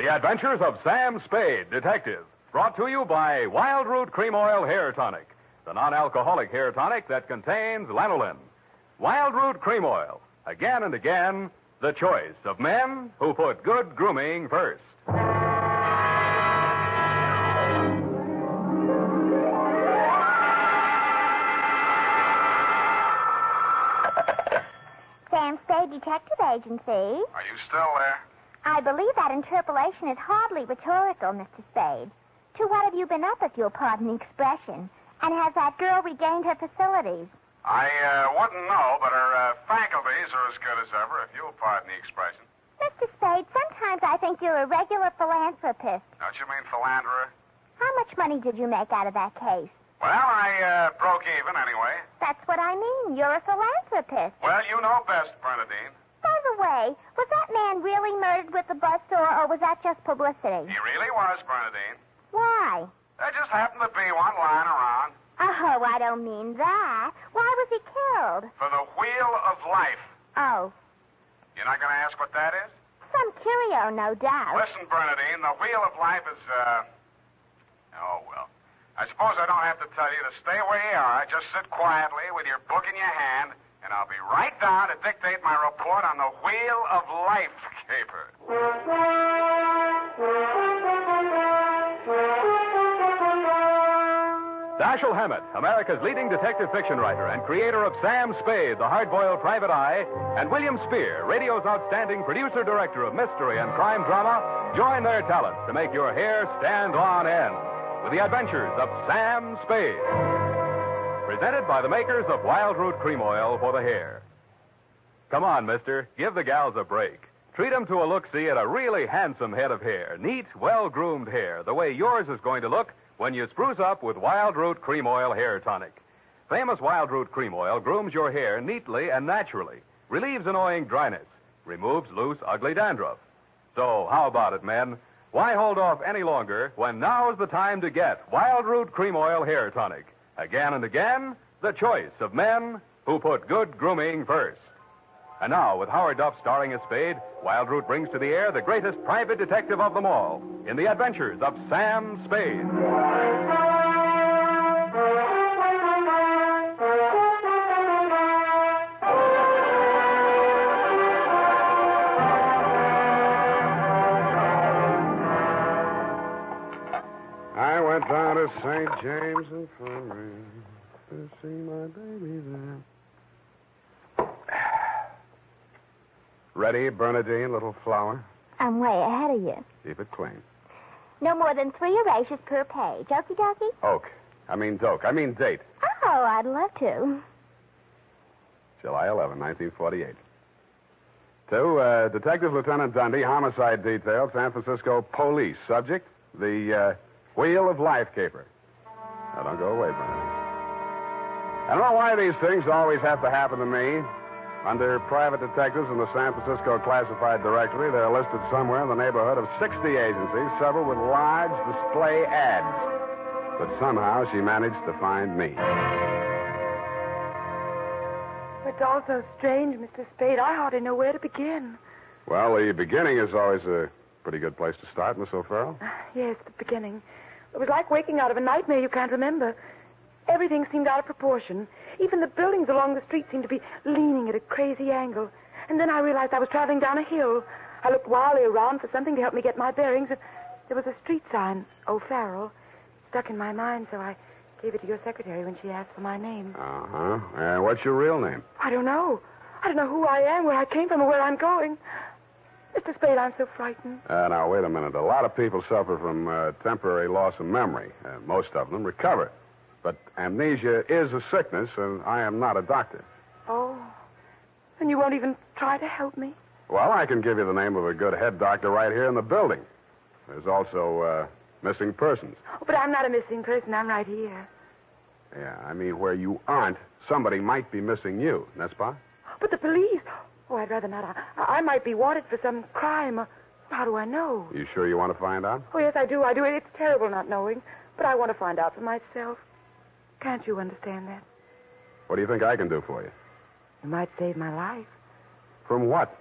The Adventures of Sam Spade, Detective. Brought to you by Wild Root Cream Oil Hair Tonic, the non-alcoholic hair tonic that contains lanolin. Wild Root Cream Oil. Again and again, the choice of men who put good grooming first. Sam Spade Detective Agency. Are you still there? I believe that interpolation is hardly rhetorical, Mr. Spade. To what have you been up, if you'll pardon the expression? And has that girl regained her facilities? I wouldn't know, but her faculties are as good as ever, if you'll pardon the expression. Mr. Spade, sometimes I think you're a regular philanthropist. Don't you mean philanderer? How much money did you make out of that case? Well, I broke even anyway. That's what I mean. You're a philanthropist. Well, you know best, Bernadine. By the way, was that man really murdered with the buzzsaw, or was that just publicity? He really was, Bernadine. Why? There just happened to be one lying around. Oh, I don't mean that. Why was he killed? For the wheel of life. Oh, You're not going to ask what that is? some curio, no doubt. Listen, Bernadine, the wheel of life is, oh, well. I suppose I don't have to tell you to stay where you are. Just sit quietly with your book in your hand, and I'll be right down to dictate my report on the wheel of life caper. Dashiell Hammett, America's leading detective fiction writer and creator of Sam Spade, the hard-boiled private eye, and William Spear, radio's outstanding producer-director of mystery and crime drama, join their talents to make your hair stand on end with the adventures of Sam Spade. Presented by the makers of Wild Root Cream Oil for the hair. Come on, mister, give the gals a break. Treat them to a look-see at a really handsome head of hair. Neat, well-groomed hair, the way yours is going to look when you spruce up with Wild Root Cream Oil Hair Tonic. Famous Wild Root Cream Oil grooms your hair neatly and naturally, relieves annoying dryness, removes loose, ugly dandruff. So, how about it, men? Why hold off any longer when now's the time to get Wild Root Cream Oil Hair Tonic? Again and again, the choice of men who put good grooming first. And now, with Howard Duff starring as Spade, Wild Root brings to the air the greatest private detective of them all in the adventures of Sam Spade. I went down to St. James Infirmary to see my baby there. Ready, Bernadine, little flower? I'm way ahead of you. Keep it clean. No more than 3 erasures per page. Okie dokie? Doke. I mean date. Oh, I'd love to. July 11, 1948. To Detective Lieutenant Dundee, Homicide Detail, San Francisco Police. Subject, the Wheel of Life caper. Now, don't go away, Bernadine. I don't know why these things always have to happen to me. Under private detectives in the San Francisco Classified Directory, they're listed somewhere in the neighborhood of 60 agencies, several with large display ads. But somehow she managed to find me. It's all so strange, Mr. Spade. I hardly know where to begin. Well, the beginning is always a pretty good place to start, Miss O'Farrell. Yes, the beginning. It was like waking out of a nightmare you can't remember. Everything seemed out of proportion. Even the buildings along the street seemed to be leaning at a crazy angle. And then I realized I was traveling down a hill. I looked wildly around for something to help me get my bearings. And there was a street sign, O'Farrell, stuck in my mind, so I gave it to your secretary when she asked for my name. Uh-huh. What's your real name? I don't know. I don't know who I am, where I came from, or where I'm going. Mr. Spade, I'm so frightened. Now, wait a minute. A lot of people suffer from temporary loss of memory. Most of them recover. But amnesia is a sickness, and I am not a doctor. Oh. And you won't even try to help me? Well, I can give you the name of a good head doctor right here in the building. There's also missing persons. Oh, but I'm not a missing person. I'm right here. Yeah, I mean, where you aren't, somebody might be missing you, n'est-ce pas? But the police... Oh, I'd rather not. I might be wanted for some crime. How do I know? You sure you want to find out? Oh, yes, I do. It's terrible not knowing. But I want to find out for myself. Can't you understand that? What do you think I can do for you? You might save my life. From what?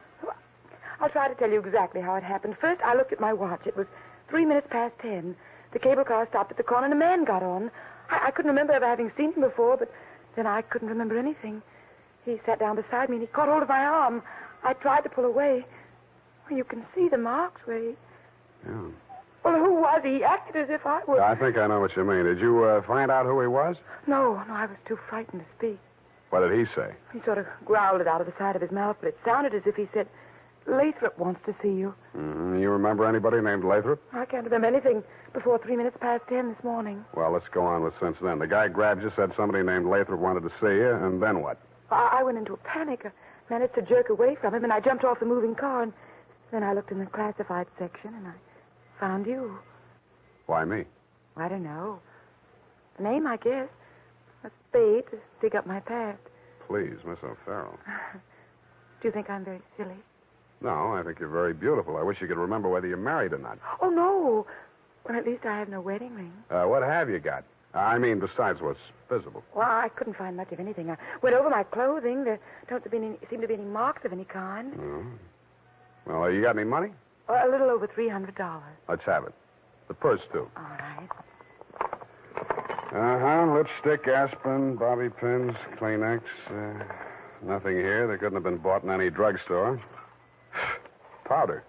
I'll try to tell you exactly how it happened. First, I looked at my watch. It was 3 minutes past 10. The cable car stopped at the corner, and a man got on. I couldn't remember ever having seen him before, but then I couldn't remember anything. He sat down beside me, and he caught hold of my arm. I tried to pull away. Well, you can see the marks where he... Yeah. Well, who was he? He acted as if I was... I think I know what you mean. Did you find out who he was? No, I was too frightened to speak. What did he say? He sort of growled it out of the side of his mouth, but it sounded as if he said, Lathrop wants to see you. Mm-hmm. You remember anybody named Lathrop? I can't remember anything before 3 minutes past 10 this morning. Well, let's go on with since then. The guy grabbed you, said somebody named Lathrop wanted to see you, and then what? I went into a panic. I managed to jerk away from him, and I jumped off the moving car, and then I looked in the classified section, and I found you. Why me? I don't know. The name, I guess. A Spade to dig up my past. Please, Miss O'Farrell. Do you think I'm very silly? No, I think you're very beautiful. I wish you could remember whether you're married or not. Oh, no. Well, at least I have no wedding ring. What have you got? I mean, besides what's visible. Well, I couldn't find much of anything. I went over my clothing. There don't seem to be any marks of any kind. Oh. Well, you got any money? A little over $300. Let's have it. The purse, too. All right. Uh-huh. Lipstick, aspirin, bobby pins, Kleenex. Nothing here. They couldn't have been bought in any drugstore. Powder.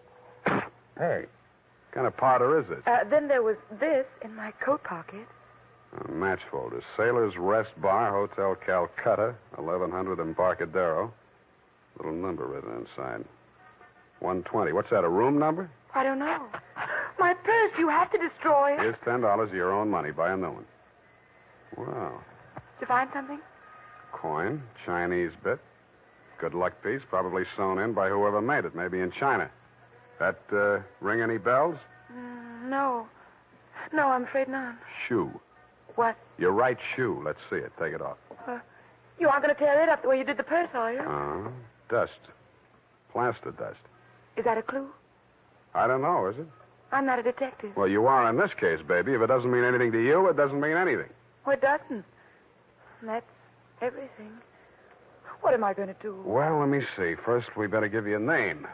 Hey, what kind of powder is this? Then there was this in my coat pocket. Match folder. Sailor's Rest Bar, Hotel Calcutta, 1100 Embarcadero. Little number written inside. 120. What's that, a room number? I don't know. My purse, you have to destroy it. Here's $10 of your own money. Buy a new one. Wow. Did you find something? Coin, Chinese bit. Good luck piece, probably sewn in by whoever made it, maybe in China. That ring any bells? No. No, I'm afraid not. Shoe. What? Your right shoe. Let's see it. Take it off. You aren't going to tear it up the way you did the purse, are you? Dust. Plaster dust. Is that a clue? I don't know, is it? I'm not a detective. Well, you are in this case, baby. If it doesn't mean anything to you, it doesn't mean anything. Well, it doesn't. That's everything. What am I going to do? Well, let me see. First, we better give you a name.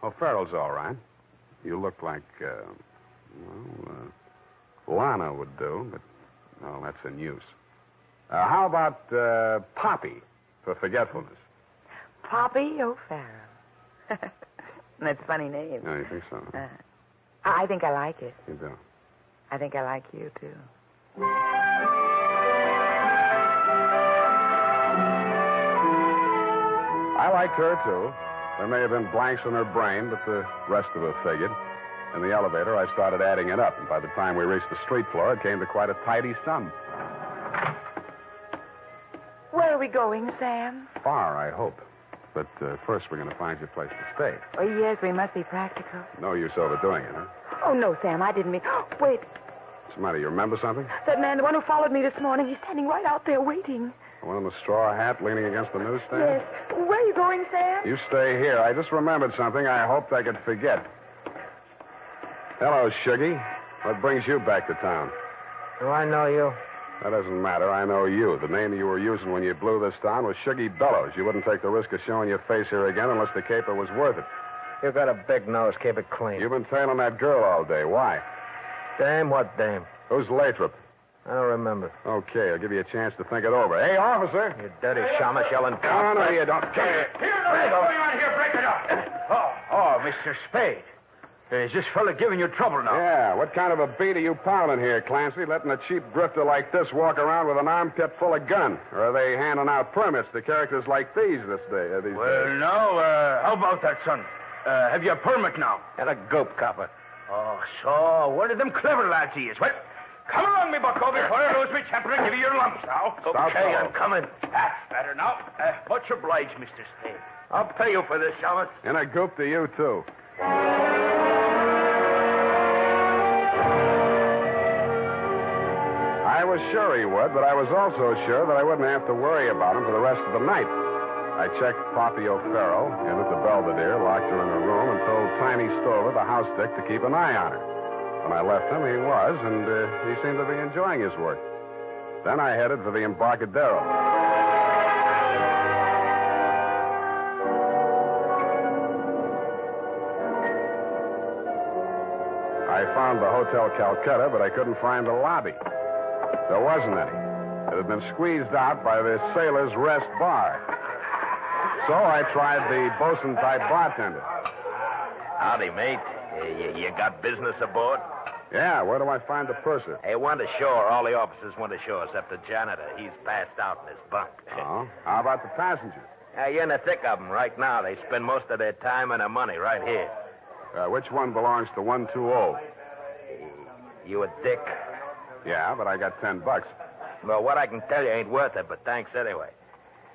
Oh, Farrell's all right. You look like, Lana would do, but, well, that's in use. How about Poppy for forgetfulness? Poppy O'Farrell. That's a funny name. Oh, you think so? I think I like it. You do? I think I like you, too. I liked her, too. There may have been blanks in her brain, but the rest of it figured. In the elevator, I started adding it up, and by the time we reached the street floor, it came to quite a tidy sum. Where are we going, Sam? Far, I hope. But first, we're going to find you a place to stay. Oh, yes, we must be practical. No use overdoing it, huh? Oh, no, Sam, I didn't mean... Wait, What's the matter? You remember something? that man, the one who followed me this morning, he's standing right out there waiting. The one in the straw hat leaning against the newsstand? Yes. Where are you going, Sam? You stay here. I just remembered something I hoped I could forget. Hello, Shuggy. What brings you back to town? Do I know you? That doesn't matter. I know you. The name you were using when you blew this town was Shuggy Bellows. You wouldn't take the risk of showing your face here again unless the caper was worth it. You got a big nose. Keep it clean. You've been tailing that girl all day. Why? Dame? What dame? Who's Lathrop? I don't remember. Okay, I'll give you a chance to think it over. Hey, officer! You dirty shamus yelling. No, no, you don't. Here, what's going on here? Break it up. Oh, Mr. Spade. Is this fella giving you trouble now? Yeah, what kind of a beat are you pounding here, Clancy? Letting a cheap drifter like this walk around with an armpit full of gun? Or are they handing out permits to characters like these Well, days? no, how about that, son? Have you a permit now? And a goop copper. Oh, so one of them clever lads he is. Well, come along, me bucko, before I lose my temper and give you your lumps now. Stop, okay, fellow. I'm coming. That's better now. Much obliged, Mr. Spade. I'll pay you for this, Shamus. And a goop to you, too. I was sure he would, but I was also sure that I wouldn't have to worry about him for the rest of the night. I checked Poppy O'Farrell in at the Belvedere, locked her in her room, and told Tiny Stover, the house dick, to keep an eye on her. When I left him, he was, and he seemed to be enjoying his work. Then I headed for the Embarcadero. I found the Hotel Calcutta, but I couldn't find the lobby. There wasn't any. It had been squeezed out by the Sailor's Rest Bar. So I tried the bosun-type bartender. Howdy, mate. You got business aboard? Yeah, where do I find the purser? Hey, went ashore. All the officers went ashore except the janitor. He's passed out in his bunk. Oh? How about the passengers? You're in the thick of them right now. They spend most of their time and their money right here. Which one belongs to 120? You a dick? Yeah, but I got $10. Well, what I can tell you ain't worth it, but thanks anyway.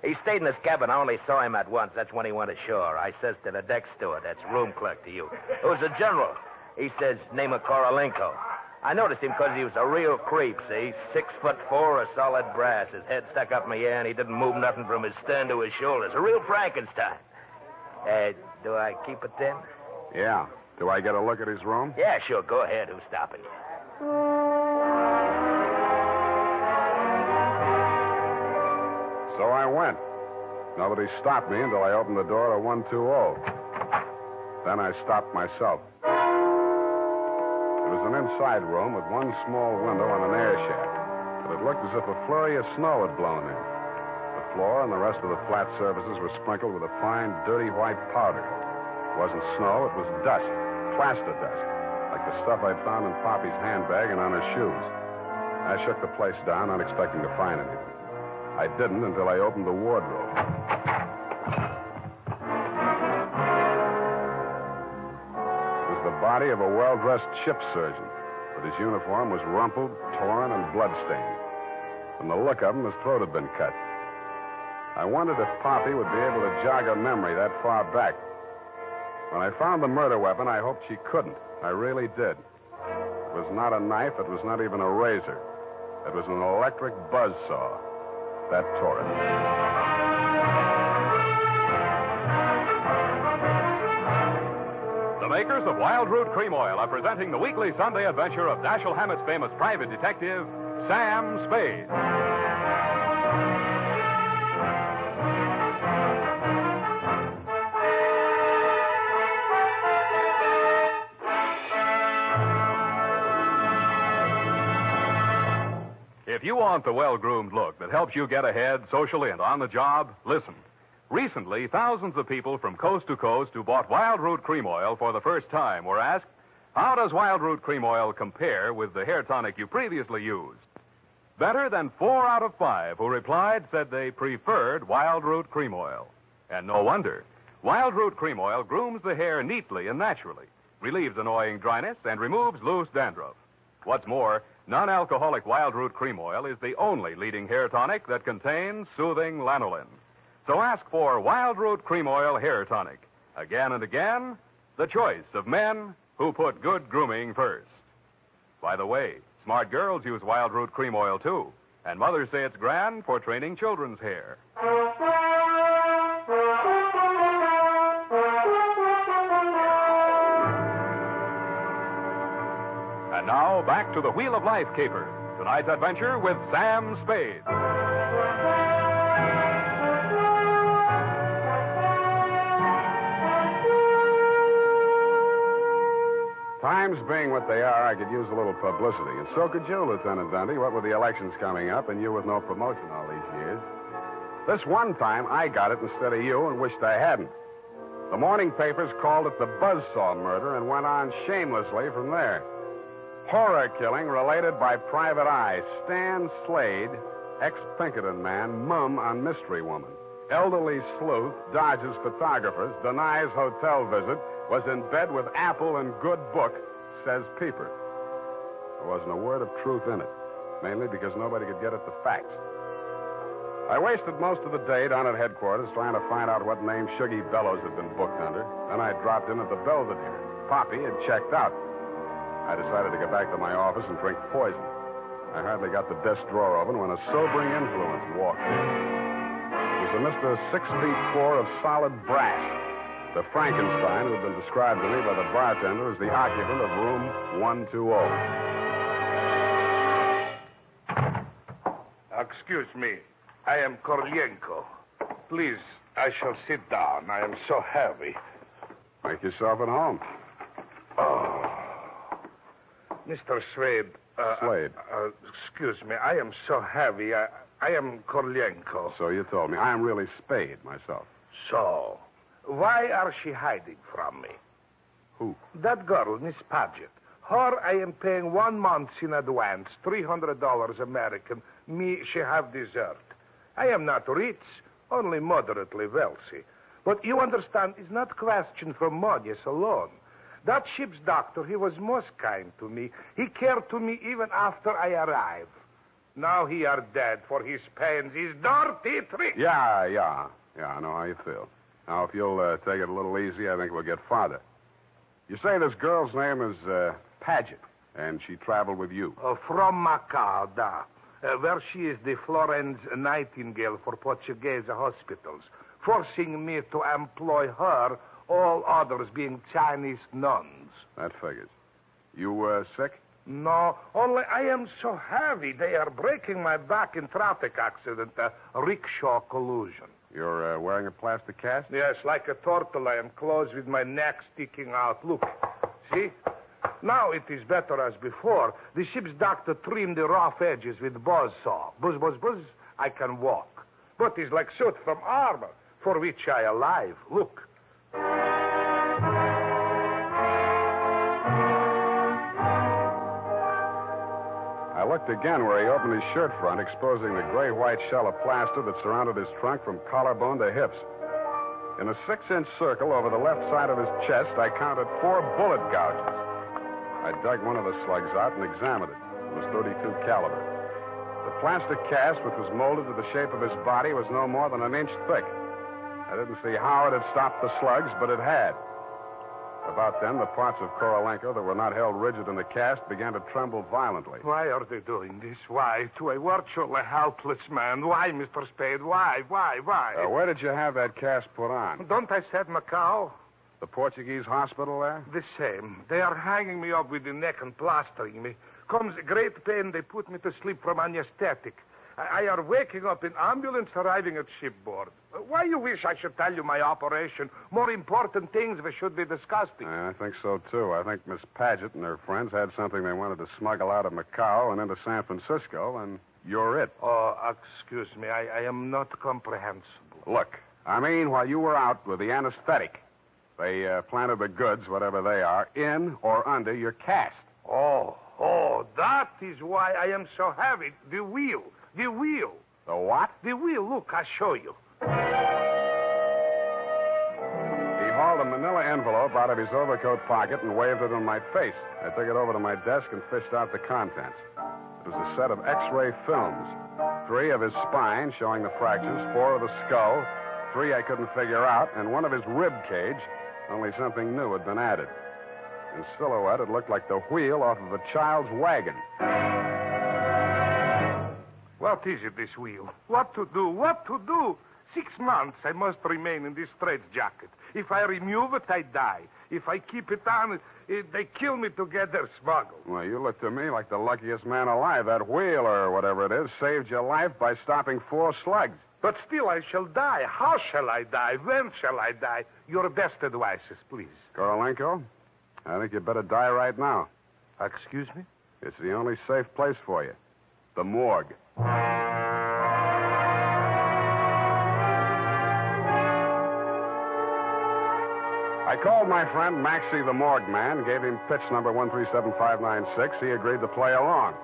He stayed in his cabin. I only saw him at once. That's when he went ashore. I says to the deck steward, that's room clerk to you. It was a general. He says, name of Korolenko. I noticed him because he was a real creep, see? 6'4" of solid brass. His head stuck up in the air, and he didn't move nothing from his stern to his shoulders. A real Frankenstein. Do I keep it then? Yeah. Do I get a look at his room? Yeah, sure. Go ahead. Who's stopping you? So I went. Nobody stopped me until I opened the door to 120. Then I stopped myself. It was an inside room with one small window and an air shaft, but it looked as if a flurry of snow had blown in. The floor and the rest of the flat surfaces were sprinkled with a fine, dirty white powder. It wasn't snow, it was dust, plaster dust, like the stuff I'd found in Poppy's handbag and on her shoes. I shook the place down, not expecting to find anything. I didn't until I opened the wardrobe. The body of a well-dressed ship surgeon, but his uniform was rumpled, torn, and bloodstained. From the look of him, his throat had been cut. I wondered if Poppy would be able to jog her memory that far back. When I found the murder weapon, I hoped she couldn't. I really did. It was not a knife. It was not even a razor. It was an electric buzzsaw. That tore it. The makers of Wild Root Cream Oil are presenting the weekly Sunday adventure of Dashiell Hammett's famous private detective, Sam Spade. If you want the well-groomed look that helps you get ahead socially and on the job, listen. Recently, thousands of people from coast to coast who bought Wild Root Cream Oil for the first time were asked, how does Wild Root Cream Oil compare with the hair tonic you previously used? Better than 4 out of 5 who replied said they preferred Wild Root Cream Oil. And no wonder. Wild Root Cream Oil grooms the hair neatly and naturally, relieves annoying dryness, and removes loose dandruff. What's more, non-alcoholic Wild Root Cream Oil is the only leading hair tonic that contains soothing lanolin. So ask for Wild Root Cream Oil Hair Tonic. Again and again, the choice of men who put good grooming first. By the way, smart girls use Wild Root Cream Oil, too. And mothers say it's grand for training children's hair. And now, back to the Wheel of Life caper. Tonight's adventure with Sam Spade. Times being what they are, I could use a little publicity. And so could you, Lieutenant Dundee, what with the elections coming up and you with no promotion all these years. This one time, I got it instead of you and wished I hadn't. The morning papers called it the Buzzsaw murder and went on shamelessly from there. Horror killing related by Private Eye. Stan Slade, ex-Pinkerton man, mum on mystery woman. Elderly sleuth, dodges photographers, denies hotel visit, was in bed with Apple and good book, says Peeper. There wasn't a word of truth in it, mainly because nobody could get at the facts. I wasted most of the day down at headquarters trying to find out what name Shuggy Bellows had been booked under. Then I dropped in at the Belvedere. Poppy had checked out. I decided to get back to my office and drink poison. I hardly got the desk drawer open when a sobering influence walked in. It was a Mr. 6'4" of solid brass. The Frankenstein who had been described to me by the bartender as the occupant of room 120. Excuse me. I am Korolenko. Please, I shall sit down. I am so heavy. Make yourself at home. Oh. Mr. Spade. Slade. Excuse me. I am so heavy. I am Korlenko. So you told me. I'm really Spade myself. So, why are she hiding from me? Who? That girl, Miss Paget. Her, I am paying 1 month in advance, $300 American. Me, she have dessert. I am not rich, only moderately wealthy. But you understand, it's not question for money alone. That ship's doctor, he was most kind to me. He cared to me even after I arrived. Now he are dead for his pains, his dirty tricks. Yeah, I know how you feel. Now, if you'll take it a little easy, I think we'll get farther. You say this girl's name is Paget, and she traveled with you. From Macau, where she is the Florence Nightingale for Portuguese hospitals, forcing me to employ her, all others being Chinese nuns. That figures. You sick? No, only I am so heavy. They are breaking my back in traffic accident, rickshaw collusion. You're wearing a plastic cast? Yes, like a turtle, I am closed with my neck sticking out. Look, see? Now it is better as before. The ship's doctor trimmed the rough edges with buzzsaw. Buzz, buzz, buzz, I can walk. But it's like suit from armor, for which I alive. Look. I looked again where he opened his shirt front, exposing the gray-white shell of plaster that surrounded his trunk from collarbone to hips. In a 6-inch circle over the left side of his chest, I counted 4 bullet gouges. I dug one of the slugs out and examined it. It was .32 caliber. The plastic cast, which was molded to the shape of his body, was no more than 1 inch thick. I didn't see how it had stopped the slugs, but it had. About then, the parts of Korolenko that were not held rigid in the cast began to tremble violently. Why are they doing this? Why? To a virtually helpless man. Why, Mr. Spade? Why? Where did you have that cast put on? Don't I said Macau? The Portuguese hospital there? The same. They are hanging me up with the neck and plastering me. Comes great pain, they put me to sleep from anesthetic. I are waking up in ambulance arriving at shipboard. Why you wish I should tell you my operation? More important things we should be discussing. I think so, too. I think Miss Paget and her friends had something they wanted to smuggle out of Macau and into San Francisco, and you're it. Oh, excuse me. I am not comprehensible. Look, I mean, while you were out with the anesthetic, they planted the goods, whatever they are, in or under your cast. Oh, that is why I am so heavy. The wheel. The what? The wheel. Look, I'll show you. He hauled a manila envelope out of his overcoat pocket and waved it in my face. I took it over to my desk and fished out the contents. It was a set of X-ray films. 3 of his spine, showing the fractures, 4 of the skull, 3 I couldn't figure out, and 1 of his rib cage, only something new had been added. In silhouette, it looked like the wheel off of a child's wagon. What is it, this wheel? What to do? 6 months I must remain in this straitjacket. If I remove it, I die. If I keep it on, they kill me to get their smuggle. Well, you look to me like the luckiest man alive. That wheel, or whatever it is, saved your life by stopping 4 slugs. But still I shall die. How shall I die? When shall I die? Your best advices, please. Korolenko, I think you better die right now. Excuse me? It's the only safe place for you. The morgue. I called my friend Maxie the morgue man, gave him pitch number 137596. He agreed to play along.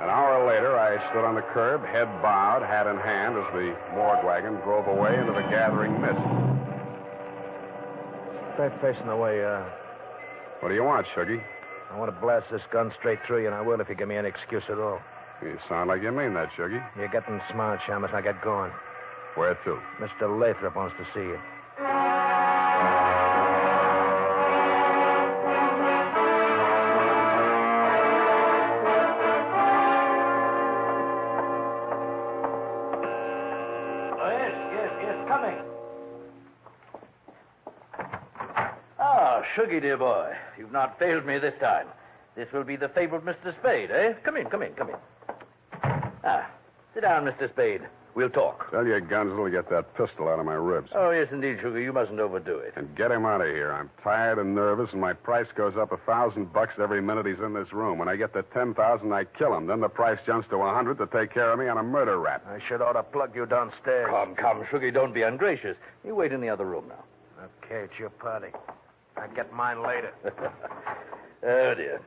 An hour later, I stood on the curb, head bowed, hat in hand, as the morgue wagon drove away into the gathering mist. Straight facing the way, What do you want, Shuggy? I want to blast this gun straight through you, and I will if you give me any excuse at all. You sound like you mean that, Shuggy. You're getting smart, Shamus. I get going. Where to? Mr. Lathrop wants to see you. Shuggy, dear boy, you've not failed me this time. This will be the fabled Mr. Spade, eh? Come in. Ah, sit down, Mr. Spade. We'll talk. Tell your Gunzel to get that pistol out of my ribs. Oh, yes, indeed, Sugar. You mustn't overdo it. And get him out of here. I'm tired and nervous, and my price goes up $1,000 every minute he's in this room. When I get to 10,000, I kill him. Then the price jumps to 100 to take care of me on a murder rap. I should ought to plug you downstairs. Come, Sugar. Don't be ungracious. You wait in the other room now. Okay, it's your party. I get mine later. Oh, dear.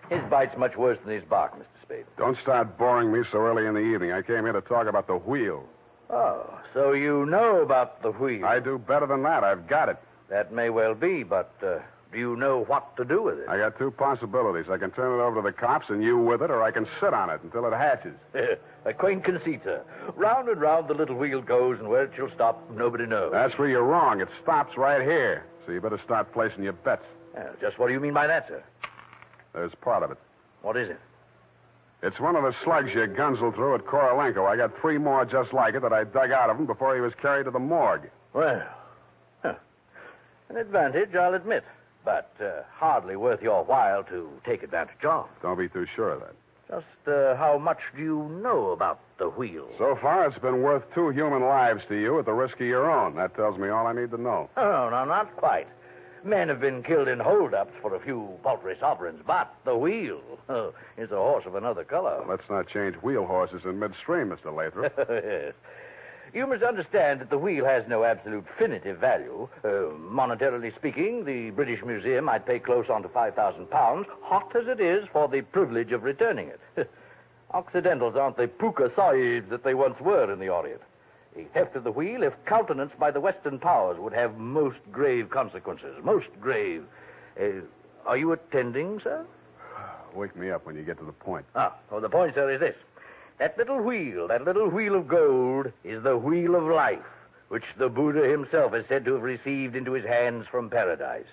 His bite's much worse than his bark, Mr. Spade. Don't start boring me so early in the evening. I came here to talk about the wheel. Oh, so you know about the wheel. I do better than that. I've got it. That may well be, but do you know what to do with it? I got two possibilities. I can turn it over to the cops and you with it, or I can sit on it until it hatches. A quaint conceit, sir. Round and round the little wheel goes, and where it shall stop, nobody knows. That's where you're wrong. It stops right here. So you better start placing your bets. Just what do you mean by that, sir? There's part of it. What is it? It's one of the slugs you Gunzel threw at Korolenko. I got 3 more just like it that I dug out of him before he was carried to the morgue. Well, an advantage, I'll admit, but hardly worth your while to take advantage of. Don't be too sure of that. Just how much do you know about the wheel? So far, it's been worth 2 human lives to you at the risk of your own. That tells me all I need to know. Oh, no, not quite. Men have been killed in holdups for a few paltry sovereigns, but the wheel is a horse of another color. Let's not change wheel horses in midstream, Mr. Lathrop. Yes. You must understand that the wheel has no absolute definitive value. Monetarily speaking, the British Museum might pay close on to £5,000, hot as it is, for the privilege of returning it. Occidentals aren't the puka sahibs that they once were in the Orient. The theft of the wheel, if countenanced by the Western powers, would have most grave consequences. Most grave. Are you attending, sir? Wake me up when you get to the point. The point, sir, is this. That little wheel of gold, is the wheel of life, which the Buddha himself is said to have received into his hands from paradise.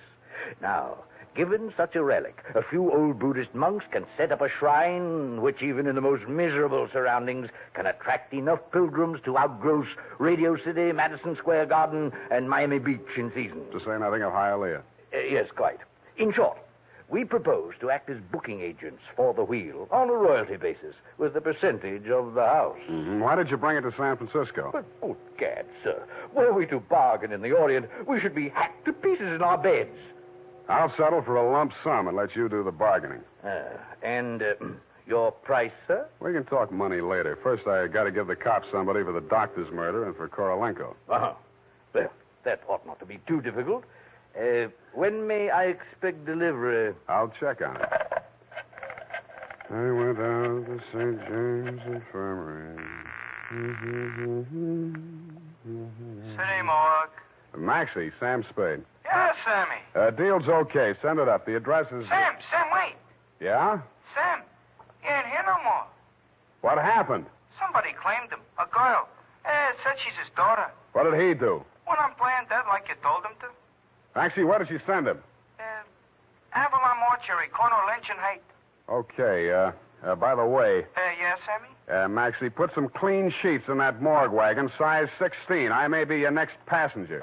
Now, given such a relic, a few old Buddhist monks can set up a shrine which, even in the most miserable surroundings, can attract enough pilgrims to outgross Radio City, Madison Square Garden, and Miami Beach in season. To say nothing of Hialeah. Yes, quite. In short, we propose to act as booking agents for the wheel on a royalty basis with a percentage of the house. Mm-hmm. Why did you bring it to San Francisco? But, oh, gad, sir. Were we to bargain in the Orient, we should be hacked to pieces in our beds. I'll settle for a lump sum and let you do the bargaining. And your price, sir? We can talk money later. First, I got to give the cops somebody for the doctor's murder and for Korolenko. Well, that ought not to be too difficult. When may I expect delivery? I'll check on it. I went out to St. James Infirmary. City morgue. Maxie, Sam Spade. Yeah, Sammy. Deal's okay. Send it up. The address is... Sam, wait. Yeah? Sam, he ain't here no more. What happened? Somebody claimed him. A girl. Said she's his daughter. What did he do? Went on playing dead like you told him to. Maxie, where did she send him? Avalon Mortuary, corner of Lynch and Haight. Okay, by the way... Yeah, Sammy? Maxie, put some clean sheets in that morgue wagon, size 16. I may be your next passenger.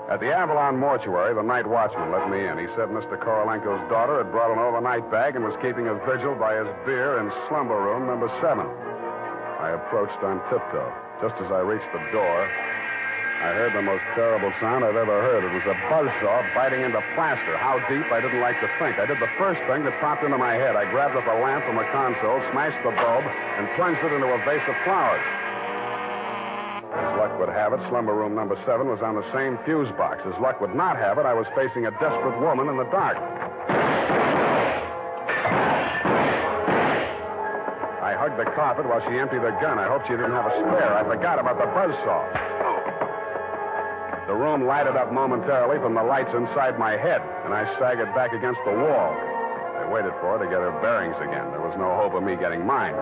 At the Avalon Mortuary, the night watchman let me in. He said Mr. Korolenko's daughter had brought an overnight bag and was keeping a vigil by his bier in slumber room number 7. I approached on tiptoe. Just as I reached the door, I heard the most terrible sound I've ever heard. It was a buzzsaw biting into plaster. How deep, I didn't like to think. I did the first thing that popped into my head. I grabbed up a lamp from a console, smashed the bulb, and plunged it into a vase of flowers. As luck would have it, slumber room number 7 was on the same fuse box. As luck would not have it, I was facing a desperate woman in the dark. I hugged the carpet while she emptied her gun. I hoped she didn't have a spare. I forgot about the buzzsaw. The room lighted up momentarily from the lights inside my head, and I staggered back against the wall. I waited for her to get her bearings again. There was no hope of me getting mine.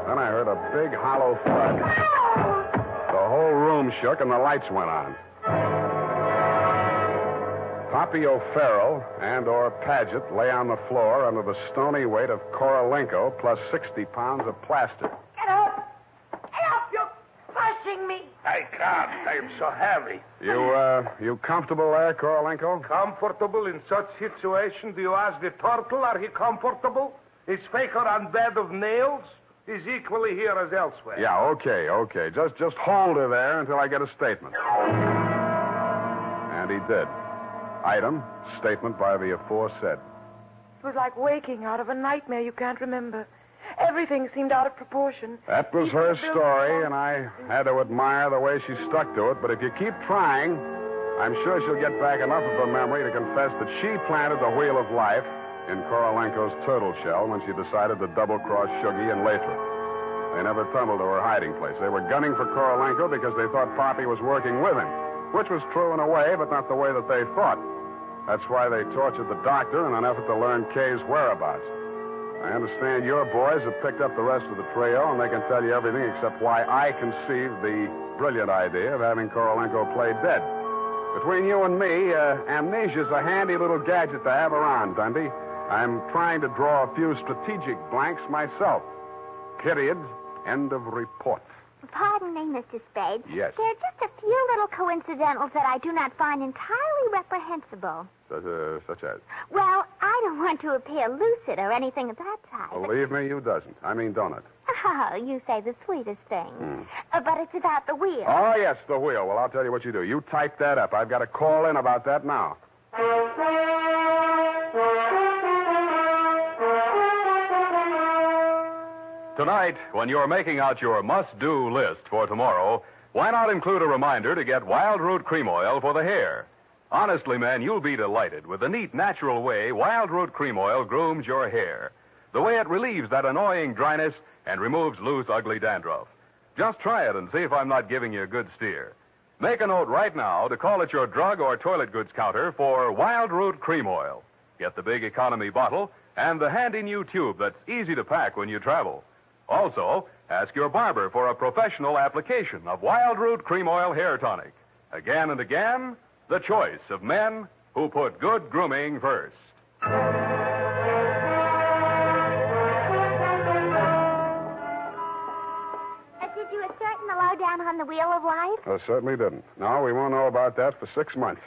Then I heard a big, hollow thud. The whole room shook, and the lights went on. Poppy O'Farrell and/or Paget lay on the floor under the stony weight of Korolenko plus 60 pounds of plaster. Get up! Get up, you pussy! carrying me. I can't. I am so heavy. You comfortable there, Korolenko? Comfortable in such situation? Do you ask the turtle, are he comfortable? Is Faker on bed of nails? He's equally here as elsewhere. Yeah, okay. Just hold her there until I get a statement. And he did. Item, statement by the aforesaid. It was like waking out of a nightmare you can't remember. Everything seemed out of proportion. That was her story, and I had to admire the way she stuck to it. But if you keep trying, I'm sure she'll get back enough of her memory to confess that she planted the wheel of life in Korolenko's turtle shell when she decided to double-cross Shuggy and Lathrop. They never tumbled to her hiding place. They were gunning for Korolenko because they thought Poppy was working with him, which was true in a way, but not the way that they thought. That's why they tortured the doctor in an effort to learn Kay's whereabouts. I understand your boys have picked up the rest of the trio, and they can tell you everything except why I conceived the brilliant idea of having Korolenko play dead. Between you and me, amnesia's a handy little gadget to have around, Dundee. I'm trying to draw a few strategic blanks myself. Period. End of report. Pardon me, Mr. Spade. Yes. There are just a few little coincidentals that I do not find entirely reprehensible. Such as? Well, I don't want to appear lucid or anything of that type. Believe me, you doesn't. I mean, don't it? Oh, you say the sweetest thing. But it's about the wheel. Oh, yes, the wheel. Well, I'll tell you what you do. You type that up. I've got to call in about that now. Tonight, when you're making out your must-do list for tomorrow, why not include a reminder to get Wild Root Cream Oil for the hair? Honestly, man, you'll be delighted with the neat, natural way Wild Root Cream Oil grooms your hair. The way it relieves that annoying dryness and removes loose, ugly dandruff. Just try it and see if I'm not giving you a good steer. Make a note right now to call at your drug or toilet goods counter for Wild Root Cream Oil. Get the big economy bottle and the handy new tube that's easy to pack when you travel. Also, ask your barber for a professional application of Wild Root Cream Oil Hair Tonic. Again and again, the choice of men who put good grooming first. Did you ascertain the lowdown on the wheel of life? I certainly didn't. No, we won't know about that for 6 months.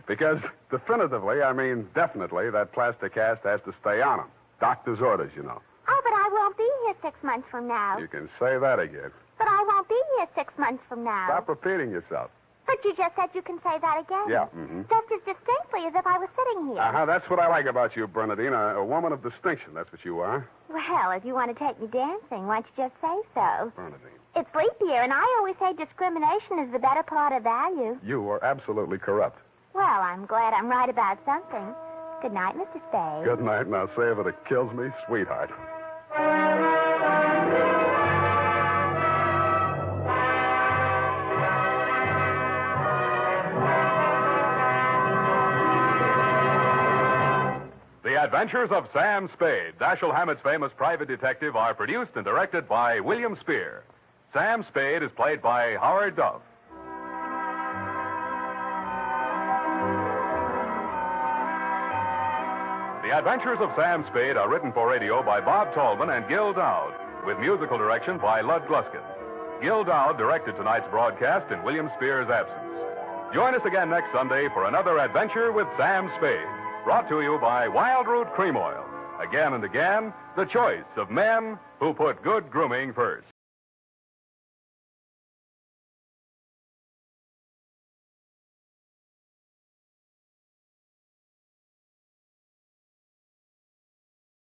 Because definitely, that plastic cast has to stay on him. Doctor's orders, you know. Oh, but I won't be here 6 months from now. You can say that again. But I won't be here 6 months from now. Stop repeating yourself. But you just said you can say that again. Yeah, Just as distinctly as if I was sitting here. That's what I like about you, Bernadine. A woman of distinction, that's what you are. Well, if you want to take me dancing, why don't you just say so? Bernadine. It's leap year, and I always say discrimination is the better part of value. You are absolutely corrupt. Well, I'm glad I'm right about something. Good night, Mr. Spade. Good night, and I'll say if it kills me, sweetheart. The Adventures of Sam Spade, Dashiell Hammett's famous private detective, are produced and directed by William Spear. Sam Spade is played by Howard Duff. The Adventures of Sam Spade are written for radio by Bob Tallman and Gil Dowd, with musical direction by Lud Gluskin. Gil Dowd directed tonight's broadcast in William Spear's absence. Join us again next Sunday for another adventure with Sam Spade, brought to you by Wild Root Cream Oil. Again and again, the choice of men who put good grooming first.